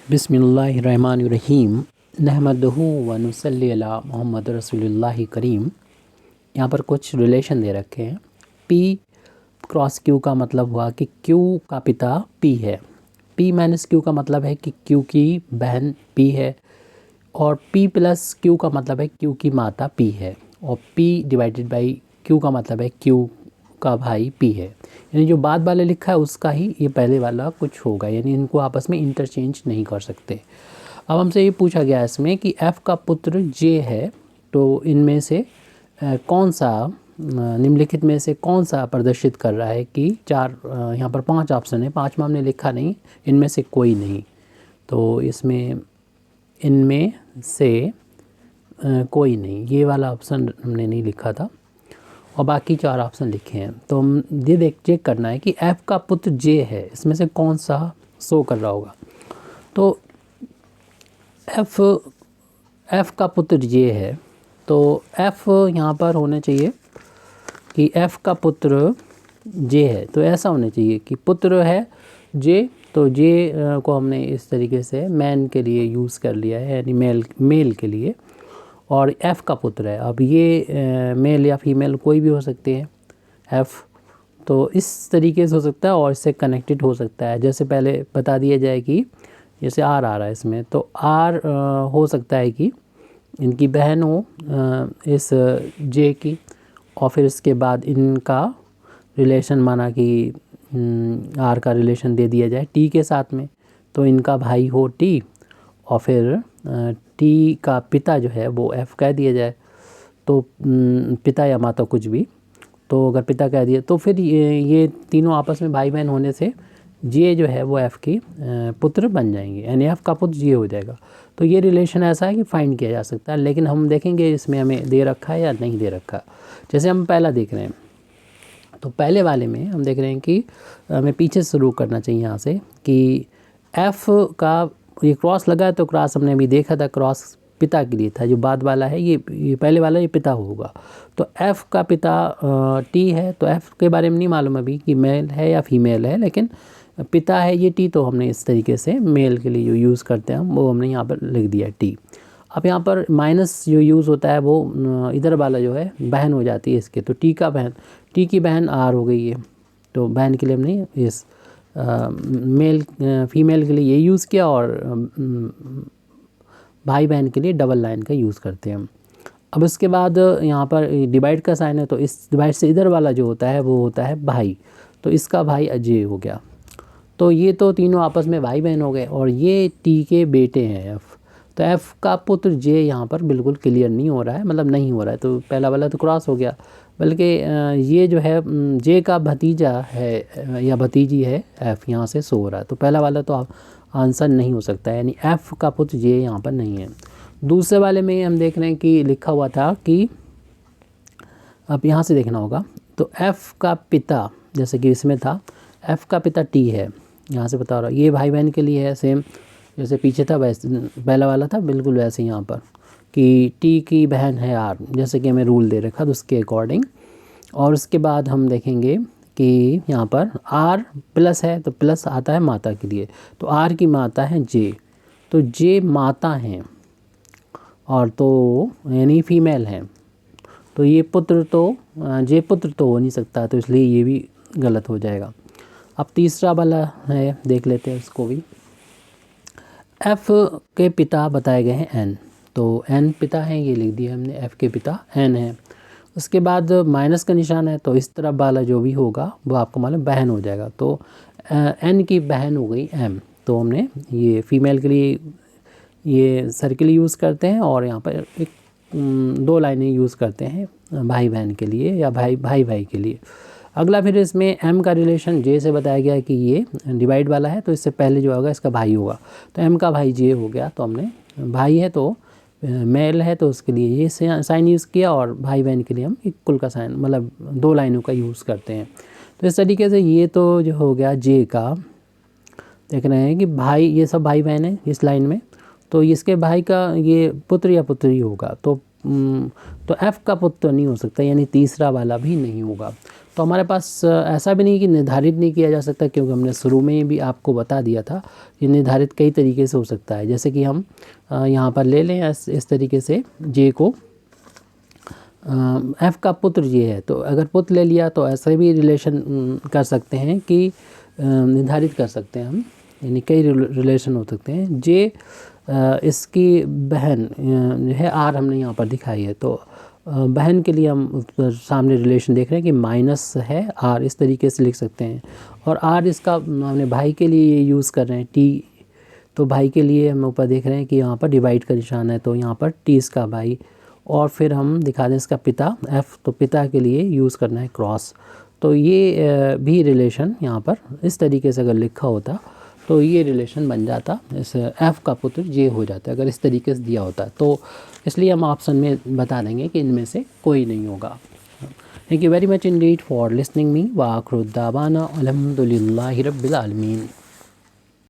बिस्मिल्लाहिर्रहमानिर्रहीम नहमदुहु व नुसल्ली अला मोहम्मद रसूलुल्लाहि करीम। यहाँ पर कुछ रिलेशन दे रखे हैं। P क्रॉस Q का मतलब हुआ कि Q का पिता P है। P माइनस Q का मतलब है कि Q की बहन P है, और P प्लस Q का मतलब है Q की माता P है, और P डिवाइडेड बाई Q का मतलब है Q का भाई P है। यानी जो बाद वाले लिखा है उसका ही ये पहले वाला कुछ होगा, यानी इनको आपस में इंटरचेंज नहीं कर सकते। अब हमसे ये पूछा गया है इसमें कि F का पुत्र J है, तो इनमें से कौन सा निम्नलिखित में से कौन सा प्रदर्शित कर रहा है कि यहाँ पर 5 ऑप्शन है, 5 में हमने लिखा नहीं, इनमें से कोई नहीं। तो इसमें इनमें से कोई नहीं, ये वाला ऑप्शन हमने नहीं लिखा था, और बाकी 4 ऑप्शन लिखे हैं। तो हम ये चेक करना है कि F का पुत्र J है, इसमें से कौन सा शो कर रहा होगा। तो F का पुत्र J है, तो F यहाँ पर होना चाहिए कि F का पुत्र J है, तो ऐसा होना चाहिए कि पुत्र है J, तो J को हमने इस तरीके से मैन के लिए यूज़ कर लिया है, यानी मेल के लिए, और F का पुत्र है। अब ये मेल या फीमेल कोई भी हो सकते हैं F, तो इस तरीके से हो सकता है और इससे कनेक्टेड हो सकता है। जैसे पहले बता दिया जाए कि जैसे R आ रहा है इसमें, तो R हो सकता है कि इनकी बहन हो इस J की, और फिर इसके बाद इनका रिलेशन माना कि R का रिलेशन दे दिया जाए T के साथ में, तो इनका भाई हो T, और फिर T का पिता जो है वो F कह दिया जाए, तो पिता या माता कुछ भी, तो अगर पिता कह दिया तो फिर ये तीनों आपस में भाई बहन होने से J जो है वो F की पुत्र बन जाएंगे, यानी F का पुत्र J हो जाएगा। तो ये रिलेशन ऐसा है कि फाइंड किया जा सकता है, लेकिन हम देखेंगे इसमें हमें दे रखा है या नहीं दे रखा। जैसे हम पहला देख रहे हैं, तो पहले वाले में हम देख रहे हैं कि हमें पीछे से शुरू करना चाहिए यहाँ से, कि F का ये क्रॉस लगा है, तो क्रॉस हमने अभी देखा था, क्रॉस पिता के लिए था। जो बाद वाला है ये पहले वाला ये पिता होगा, तो F का पिता T है, तो F के बारे में नहीं मालूम अभी कि मेल है या फीमेल है, लेकिन पिता है ये T, तो हमने इस तरीके से मेल के लिए जो यूज़ करते हैं वो हमने यहाँ पर लिख दिया T। अब यहाँ पर माइनस जो यूज़ होता है वो इधर वाला जो है बहन हो जाती है इसके, तो T की बहन R हो गई है, तो बहन के लिए हमने इस मेल फीमेल के लिए ये यूज़ किया, और भाई बहन के लिए डबल लाइन का यूज़ करते हैं हम। अब इसके बाद यहाँ पर डिवाइड का साइन है, तो इस डिवाइड से इधर वाला जो होता है वो होता है भाई, तो इसका भाई अजय हो गया। तो ये तो तीनों आपस में भाई बहन हो गए, और ये T के बेटे हैं F, तो F का पुत्र J यहाँ पर बिल्कुल क्लियर नहीं हो रहा है, मतलब नहीं हो रहा है, तो पहला वाला तो क्रॉस हो गया, बल्कि ये जो है J का भतीजा है या भतीजी है F, यहाँ से शो हो रहा है, तो पहला वाला तो आंसर नहीं हो सकता है, यानी F का पुत्र J यहाँ पर नहीं है। दूसरे वाले में हम देख रहे हैं कि लिखा हुआ था कि, अब यहाँ से देखना होगा, तो F का पिता जैसे कि इसमें था F का पिता T है, यहाँ से बता रहा ये भाई बहन के लिए है, सेम जैसे पीछे था वैसे पहला वाला था, बिल्कुल वैसे यहाँ पर कि T की बहन है R, जैसे कि हमें रूल दे रखा तो उसके अकॉर्डिंग। और उसके बाद हम देखेंगे कि यहाँ पर R प्लस है, तो प्लस आता है माता के लिए, तो R की माता है J, तो J माता हैं, और तो यानी फीमेल हैं, तो ये पुत्र तो J पुत्र तो हो नहीं सकता, तो इसलिए ये भी गलत हो जाएगा। अब तीसरा वाला है, देख लेते हैं उसको भी। F के पिता बताए गए हैं N, तो N पिता हैं, ये लिख दिया हमने, F के पिता N है। उसके बाद माइनस का निशान है, तो इस तरफ वाला जो भी होगा वो आपको मालूम बहन हो जाएगा, तो N की बहन हो गई M, तो हमने ये फीमेल के लिए ये सर्किल यूज़ करते हैं, और यहाँ पर एक 2 लाइनें यूज़ करते हैं भाई बहन के लिए या भाई के लिए। अगला फिर इसमें M का रिलेशन J से बताया गया है कि ये डिवाइड वाला है, तो इससे पहले जो होगा इसका भाई होगा, तो M का भाई J हो गया, तो हमने भाई है तो मेल है तो उसके लिए ये साइन यूज़ किया, और भाई बहन के लिए हम इक्वल का साइन मतलब 2 लाइनों का यूज़ करते हैं। तो इस तरीके से ये तो जो हो गया J का, देख रहे हैं कि भाई ये सब भाई बहन है इस लाइन में, तो इसके भाई का ये पुत्र या पुत्री होगा, तो F का पुत्र नहीं हो सकता, यानी तीसरा वाला भी नहीं होगा। तो हमारे पास ऐसा भी नहीं कि निर्धारित नहीं किया जा सकता, क्योंकि हमने शुरू में भी आपको बता दिया था कि निर्धारित कई तरीके से हो सकता है। जैसे कि हम यहाँ पर ले लें इस तरीके से जे को, एफ़ का पुत्र ये है, तो अगर पुत्र ले लिया तो ऐसे भी रिलेशन कर सकते हैं कि निर्धारित कर सकते हैं हम, यानी कई रिलेशन हो सकते हैं। जे इसकी बहन है आर, हमने यहाँ पर दिखाई है, तो बहन के लिए हम सामने रिलेशन देख रहे हैं कि माइनस है आर, इस तरीके से लिख सकते हैं। और आर इसका हमने भाई के लिए यूज़ कर रहे हैं टी, तो भाई के लिए हम ऊपर देख रहे हैं कि यहाँ पर डिवाइड का निशान है, तो यहाँ पर टी इसका भाई। और फिर हम दिखा दें इसका पिता एफ़, तो पिता के लिए यूज़ करना है क्रॉस। तो ये भी रिलेशन यहाँ पर इस तरीके से अगर लिखा होता तो ये रिलेशन बन जाता, इस एफ़ का पुत्र जे हो जाता अगर इस तरीके से दिया होता। तो इसलिए हम ऑप्शन में बता देंगे कि इनमें से कोई नहीं होगा। Thank you very much Indeed for listening me. व आखिर दावाना अल्हम्दुलिल्लाहि रब्बिल आलमीन।